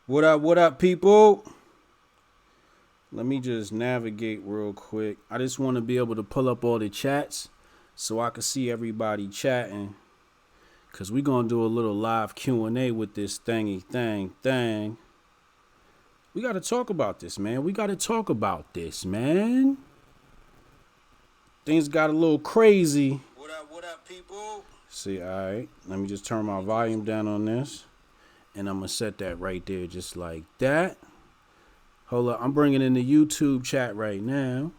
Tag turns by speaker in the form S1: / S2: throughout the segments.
S1: What up, people? Let me just navigate real quick. I just want to be able to pull up all the chats so I can see everybody chatting. Cause we gonna do a little live Q&A with this thing. We gotta talk about this, man. We gotta talk about this, man. Things got a little crazy. What up, people? See, alright. Let me just turn my volume down on this. And I'm gonna set that right there just like that. Hold up, I'm bringing in the YouTube chat right now.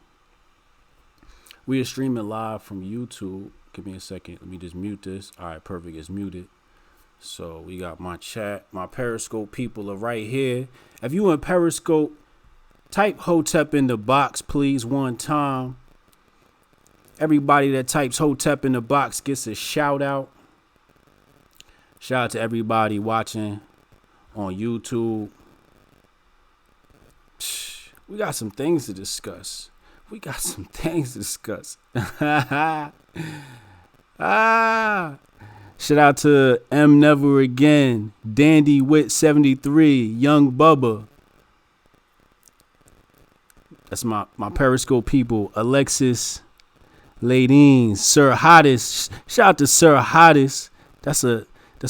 S1: We are streaming live from YouTube. Give me a second. Let me just mute this. All right, perfect. It's muted. So we got my chat. My Periscope people are right here. If you in Periscope, type Hotep in the box, please, one time. Everybody that types Hotep in the box gets a shout out. Shout out to everybody watching on YouTube. We got some things to discuss. Shout out to M Never Again, Dandy Wit 73, Young Bubba. That's my Periscope people. Alexis Ladine, Sir Hottest. Shout out to Sir Hottest. That's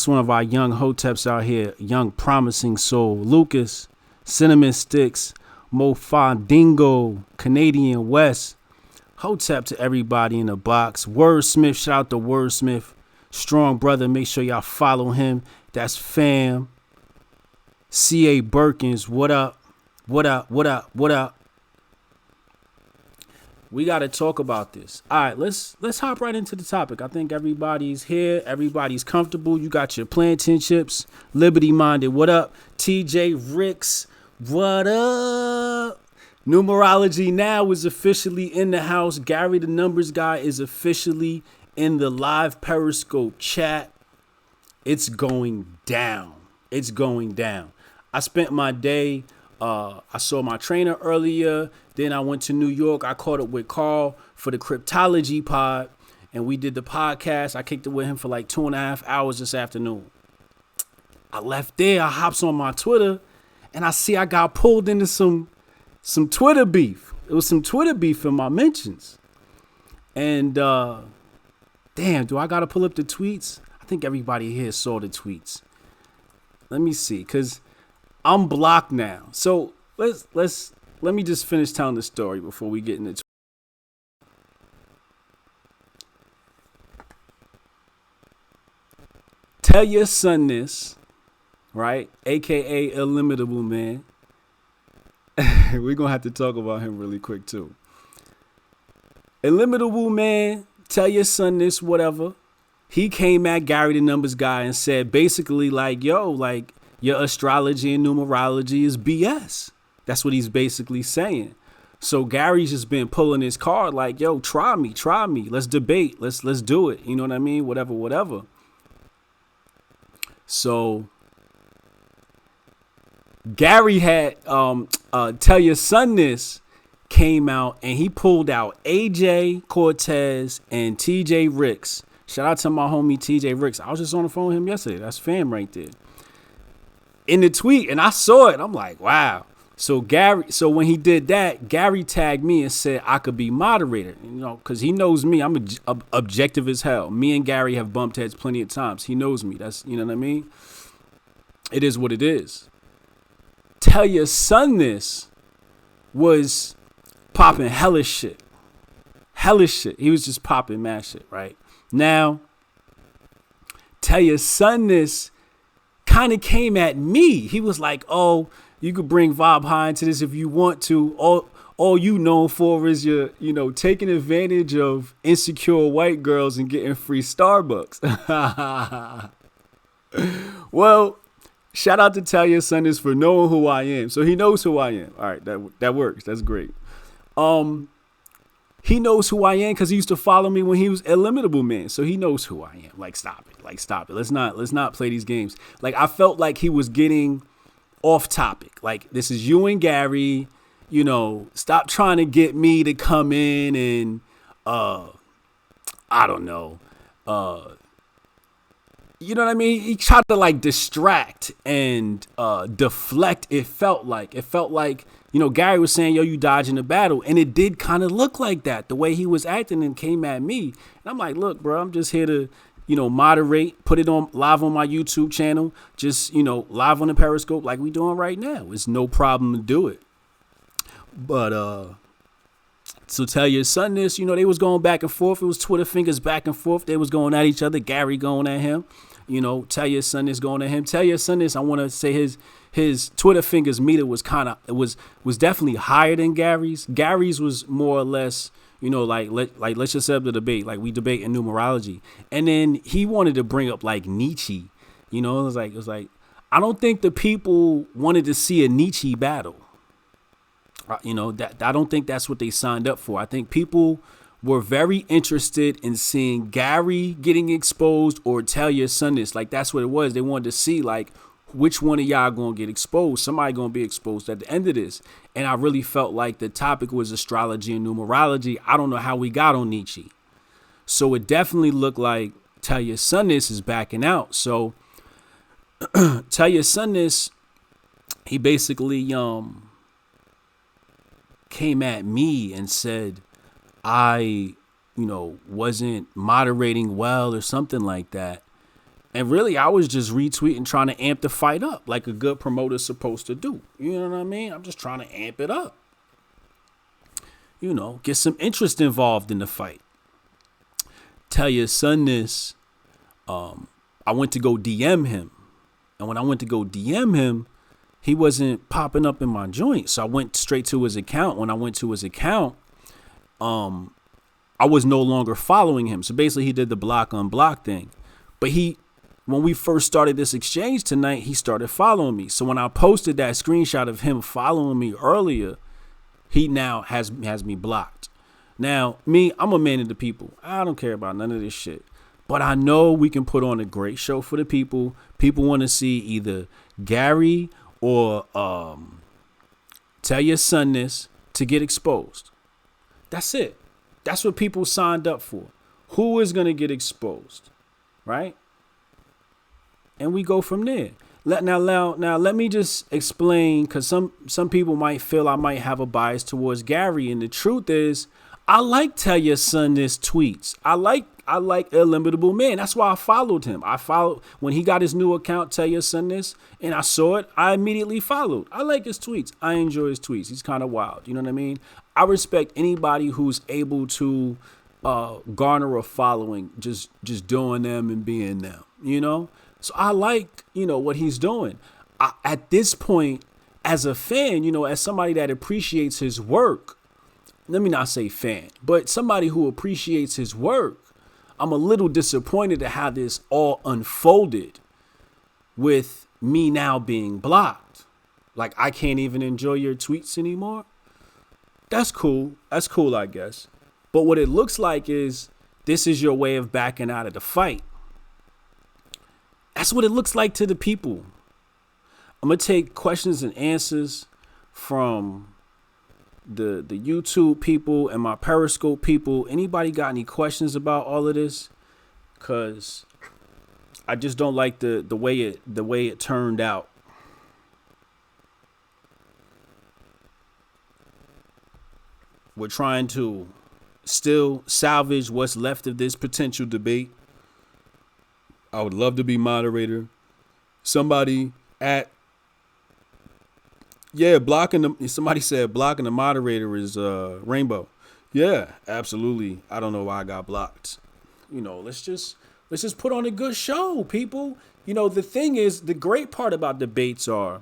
S1: one of our young hoteps out here. Young promising soul. Lucas, Cinnamon Sticks, Mofandingo, Canadian West. Hotep to everybody in the box. Wordsmith, shout out to Wordsmith. Strong brother, make sure y'all follow him. That's fam. C.A. Birkins, what up? We got to talk about this. All right, let's hop right into the topic. I think everybody's here. Everybody's comfortable. You got your plantain chips. Liberty Minded, what up? TJ Ricks, what up? Numerology Now is officially in the house. Gary the Numbers Guy is officially in the live Periscope chat. It's going down. I spent my day, I saw my trainer earlier. Then I went to New York. I caught up with Carl for the Cryptology pod. And we did the podcast. I kicked it with him for like 2.5 hours this afternoon. I left there. I hops on my Twitter. And I see I got pulled into some Twitter beef. It was some Twitter beef in my mentions. And damn, do I gotta pull up the tweets? I think everybody here saw the tweets. Let me see, cause I'm blocked now. So let me just finish telling the story before we get into. Tell your son this, right? AKA Illimitable Man. We're gonna have to talk about him really quick too. Illimitable Man, tell your son this, whatever. He came at Gary the Numbers Guy and said basically like, yo, like your astrology and numerology is BS. That's what he's basically saying. So Gary's just been pulling his card like, yo, try me. Let's debate. Let's do it. You know what I mean? Whatever. So Gary had Tell Your Son This came out and he pulled out AJ Cortez and TJ Ricks. Shout out to my homie TJ Ricks. I was just on the phone with him yesterday. That's fam right there. In the tweet, and I saw it. I'm like, wow. So when he did that, Gary tagged me and said I could be moderator. You know, because he knows me. I'm objective as hell. Me and Gary have bumped heads plenty of times. He knows me. That's, you know what I mean? It is what it is. Tell Your Son This was popping hellish shit. He was just popping mad shit, right? Now, Tell Your Son This kind of came at me. He was like, oh, you could bring Vibe High into this if you want to. All you known for is your, taking advantage of insecure white girls and getting free Starbucks. Well, shout out to Tell Your Son This for knowing who I am. So he knows who I am. All right, that works. That's great. He knows who I am because he used to follow me when he was Illimitable Man. So he knows who I am. Like, stop it. Let's not play these games. Like, I felt like he was getting off topic. Like, this is you and Gary. Stop trying to get me to come in and I don't know. you know what I mean? He tried to like distract and deflect. It felt like, Gary was saying, yo, you dodging the battle. And it did kind of look like that, the way he was acting and came at me. And I'm like, look, bro, I'm just here to, moderate, put it on live on my YouTube channel, just, live on the Periscope like we doing right now. It's no problem to do it. But, so tell your son this, they was going back and forth. It was Twitter fingers back and forth. They was going at each other. Gary going at him. Tell your son this going at him. Tell your son this. I want to say his Twitter fingers meter was was definitely higher than Gary's. Gary's was more or less, let's just set up the debate. Like we debate in numerology. And then he wanted to bring up like Nietzsche. It was like I don't think the people wanted to see a Nietzsche battle. That I don't think that's what they signed up for. I think people were very interested in seeing Gary getting exposed or tell your son this. Like, that's what it was. They wanted to see, like, which one of y'all going to get exposed. Somebody going to be exposed at the end of this. And I really felt like the topic was astrology and numerology. I don't know how we got on Nietzsche. So it definitely looked like tell your son this is backing out. So tell your son this, he basically, came at me and said I, wasn't moderating well or something like that. And really, I was just retweeting, trying to amp the fight up like a good promoter's supposed to do. You know what I mean? I'm just trying to amp it up. Get some interest involved in the fight. Tell your son this. I went to go DM him. And when I went to go DM him, he wasn't popping up in my joint. So I went straight to his account. When I went to his account, I was no longer following him. So basically he did the block unblock thing. But when we first started this exchange tonight, he started following me. So when I posted that screenshot of him following me earlier, he now has me blocked. Now, me, I'm a man of the people. I don't care about none of this shit. But I know we can put on a great show for the people. People want to see either Gary or tell your son this to get exposed. That's it. That's what people signed up for. Who is going to get exposed, right? And we go from there. Now, let me just explain, because some people might feel I might have a bias towards Gary, and the truth is, I like tell your son this tweets. I like Illimitable Man. That's why I followed him. I followed when he got his new account, tell your son this, and I saw it. I immediately followed. I like his tweets. I enjoy his tweets. He's kind of wild. You know what I mean? I respect anybody who's able to garner a following, just doing them and being them. So I like what he's doing. At this point, as a fan, as somebody that appreciates his work. Let me not say fan, but somebody who appreciates his work. I'm a little disappointed at how this all unfolded with me now being blocked. Like, I can't even enjoy your tweets anymore. That's cool. That's cool, I guess. But what it looks like is this is your way of backing out of the fight. That's what it looks like to the people. I'm going to take questions and answers from the YouTube people and my Periscope people. Anybody got any questions about all of this? Because I just don't like the way it turned out. We're trying to still salvage what's left of this potential debate. I would love to be moderator. Somebody somebody said blocking the moderator is Rainbow. Yeah, absolutely. I don't know why I got blocked. Let's just put on a good show, people. The thing is, the great part about debates are,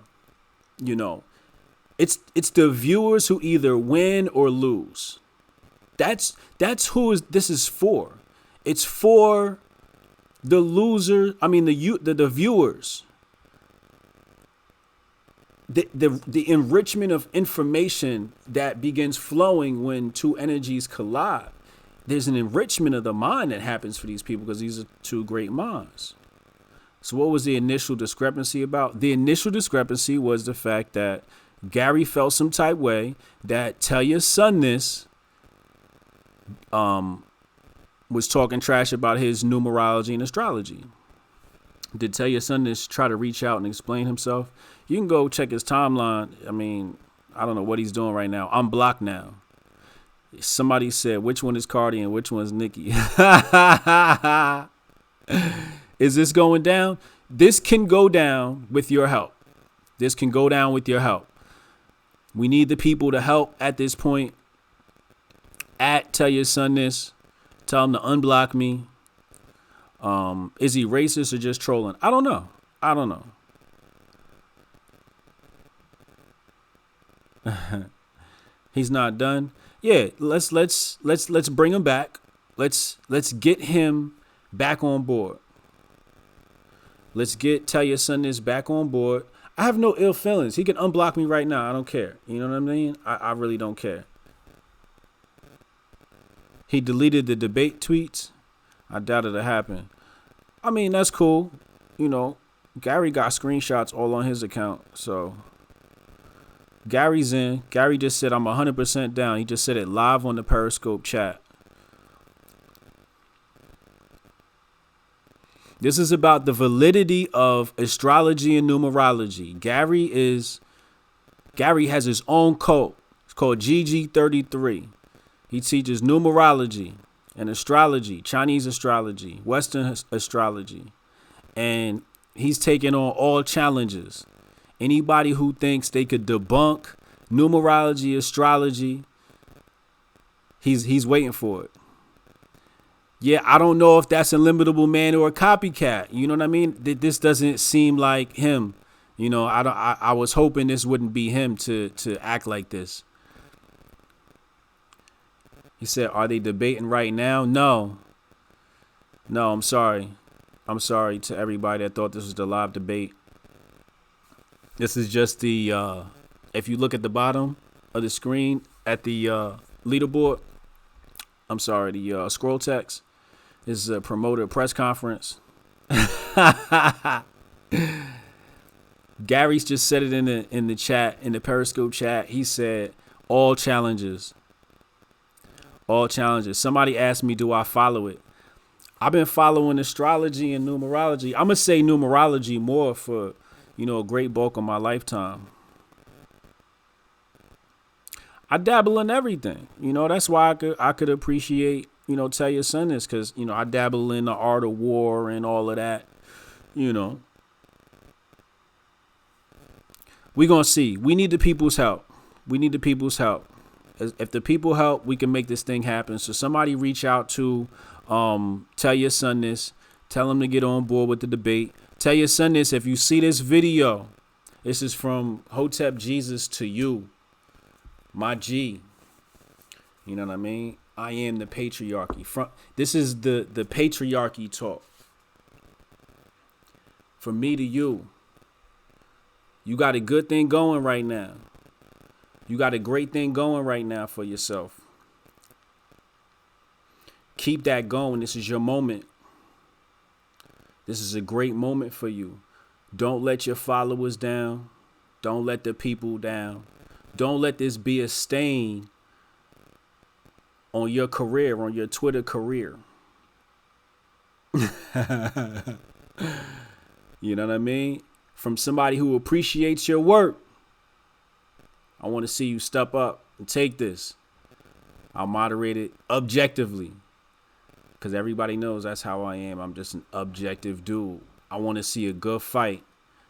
S1: it's the viewers who either win or lose. That's who this is for. It's for the loser. I mean, the viewers. The enrichment of information that begins flowing when two energies collide. There's an enrichment of the mind that happens for these people because these are two great minds. So what was the initial discrepancy about? The initial discrepancy was the fact that Gary felt some type way that tell your son this was talking trash about his numerology and astrology. Did Tell Your Son this try to reach out and explain himself? You can go check his timeline. I mean, I don't know what he's doing right now. I'm blocked now. Somebody said, which one is Cardi and which one's Nicki? Is this going down? This can go down with your help. This can go down with your help. We need the people to help at this point. At Tell Your Son this. Tell him to unblock me. Is he racist or just trolling? I don't know. He's not done. Yeah, let's bring him back. Let's get him back on board. Let's get Tell Your Son this back on board. I have no ill feelings. He can unblock me right now. I don't care. You know what I mean? I really don't care. He deleted the debate tweets. I doubt it'll happen. I mean, that's cool. You know, Gary got screenshots all on his account. So Gary's in. Gary just said, I'm 100% down. He just said it live on the Periscope chat. This is about the validity of astrology and numerology. Gary has his own cult. It's called GG33. He teaches numerology and astrology, Chinese astrology, Western astrology. And he's taking on all challenges. Anybody who thinks they could debunk numerology, astrology, he's waiting for it. Yeah, I don't know if that's a limitable man or a copycat. You know what I mean? This doesn't seem like him. You know, I was hoping this wouldn't be him to act like this. He said, are they debating right now? No, I'm sorry. I'm sorry to everybody that thought this was the live debate. This is just the, if you look at the bottom of the screen at the leaderboard, I'm sorry, the scroll text. This is a promoter press conference. Gary's just said it in the chat, in the Periscope chat. He said, all challenges. All challenges. Somebody asked me, do I follow it? I've been following astrology and numerology. I'm going to say numerology more for, you know, a great bulk of my lifetime. I dabble in everything. You know, that's why I could appreciate, you know, Tell Your Son this, because, you know, I dabble in the art of war and all of that, you know. We're going to see. We need the people's help. We need the people's help. If the people help, we can make this thing happen. So somebody reach out to Tell Your Son this. Tell him to get on board with the debate. Tell Your Son this. If you see this video, this is from Hotep Jesus to you, my G. You know what I mean? I am the patriarchy. This is the patriarchy talk. From me to you. You got a good thing going right now. You got a great thing going right now for yourself. Keep that going. This is your moment. This is a great moment for you. Don't let your followers down. Don't let the people down. Don't let this be a stain on your career, on your Twitter career. You know what I mean? From somebody who appreciates your work. I want to see you step up and take this. I'll moderate it objectively, because everybody knows that's how I am. I'm just an objective dude. I want to see a good fight.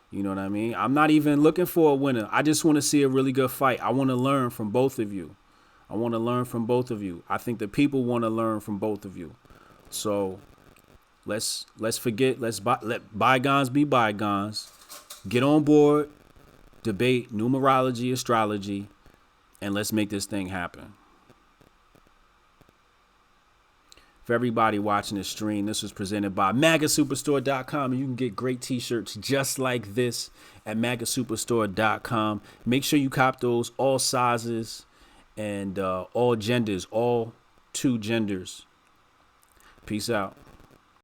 S1: You know what I mean? I'm not even looking for a winner. I just want to see a really good fight. I want to learn from both of you. I want to learn from both of you. I think the people want to learn from both of you. So let's forget. Let bygones be bygones. Get on board. Debate numerology, astrology, and let's make this thing happen. For everybody watching this stream, this was presented by MAGASuperstore.com, and you can get great t-shirts just like this at MAGASuperstore.com. Make sure you cop those, all sizes and all genders, all two genders. Peace out.